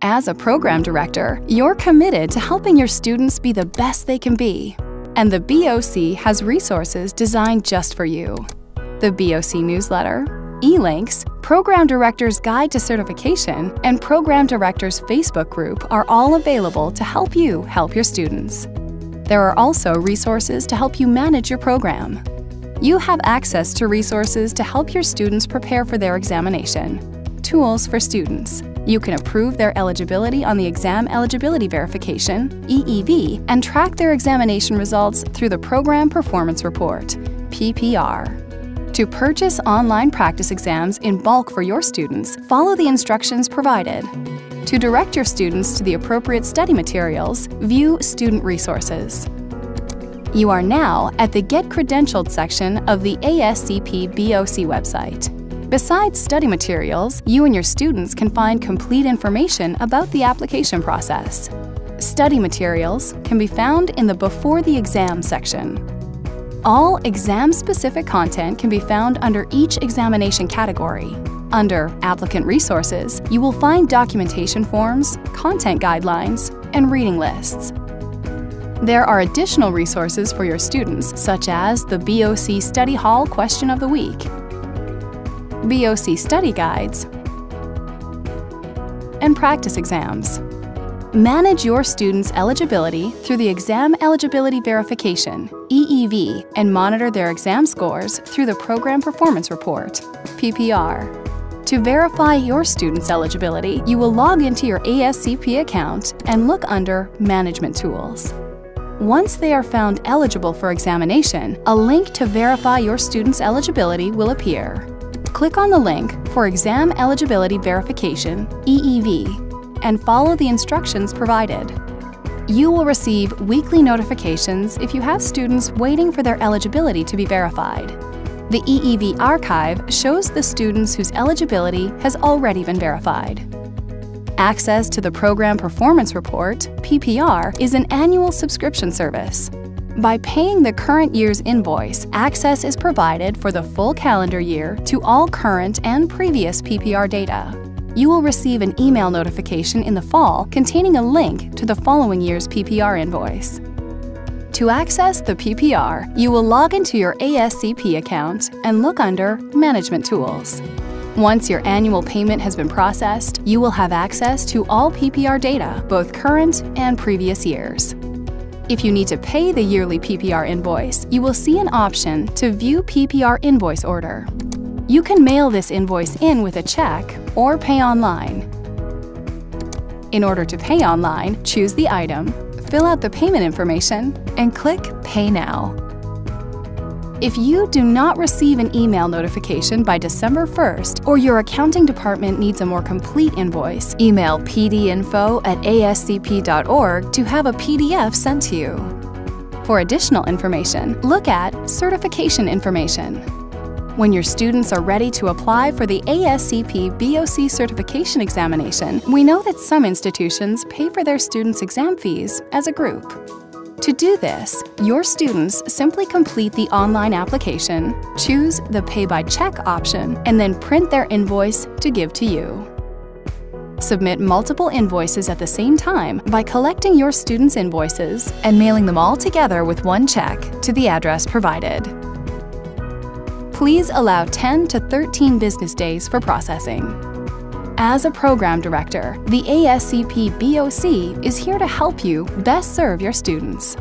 As a program director, you're committed to helping your students be the best they can be. And the BOC has resources designed just for you. The BOC newsletter, e-links, Program Director's Guide to Certification, and Program Director's Facebook group are all available to help you help your students. There are also resources to help you manage your program. You have access to resources to help your students prepare for their examination. Tools for students. You can approve their eligibility on the Exam Eligibility Verification, EEV, and track their examination results through the Program Performance Report, PPR. To purchase online practice exams in bulk for your students, follow the instructions provided. To direct your students to the appropriate study materials, view Student Resources. You are now at the Get Credentialed section of the ASCP BOC website. Besides study materials, you and your students can find complete information about the application process. Study materials can be found in the Before the Exam section. All exam-specific content can be found under each examination category. Under Applicant Resources, you will find documentation forms, content guidelines, and reading lists. There are additional resources for your students, such as the BOC Study Hall Question of the Week, BOC Study Guides, and practice exams. Manage your students' eligibility through the Exam Eligibility Verification, EEV, and monitor their exam scores through the Program Performance Report, PPR. To verify your students' eligibility, you will log into your ASCP account and look under Management Tools. Once they are found eligible for examination, a link to verify your students' eligibility will appear. Click on the link for Exam Eligibility Verification, EEV, and follow the instructions provided. You will receive weekly notifications if you have students waiting for their eligibility to be verified. The EEV archive shows the students whose eligibility has already been verified. Access to the Program Performance Report, PPR, is an annual subscription service. By paying the current year's invoice, access is provided for the full calendar year to all current and previous PPR data. You will receive an email notification in the fall containing a link to the following year's PPR invoice. To access the PPR, you will log into your ASCP account and look under Management Tools. Once your annual payment has been processed, you will have access to all PPR data, both current and previous years. If you need to pay the yearly PPR invoice, you will see an option to view PPR invoice order. You can mail this invoice in with a check or pay online. In order to pay online, choose the item, fill out the payment information, and click Pay Now. If you do not receive an email notification by December 1st, or your accounting department needs a more complete invoice, email pdinfo@ascp.org to have a PDF sent to you. For additional information, look at Certification Information. When your students are ready to apply for the ASCP BOC certification examination, we know that some institutions pay for their students' exam fees as a group. To do this, your students simply complete the online application, choose the Pay by Check option, and then print their invoice to give to you. Submit multiple invoices at the same time by collecting your students' invoices and mailing them all together with one check to the address provided. Please allow 10 to 13 business days for processing. As a program director, the ASCP BOC is here to help you best serve your students.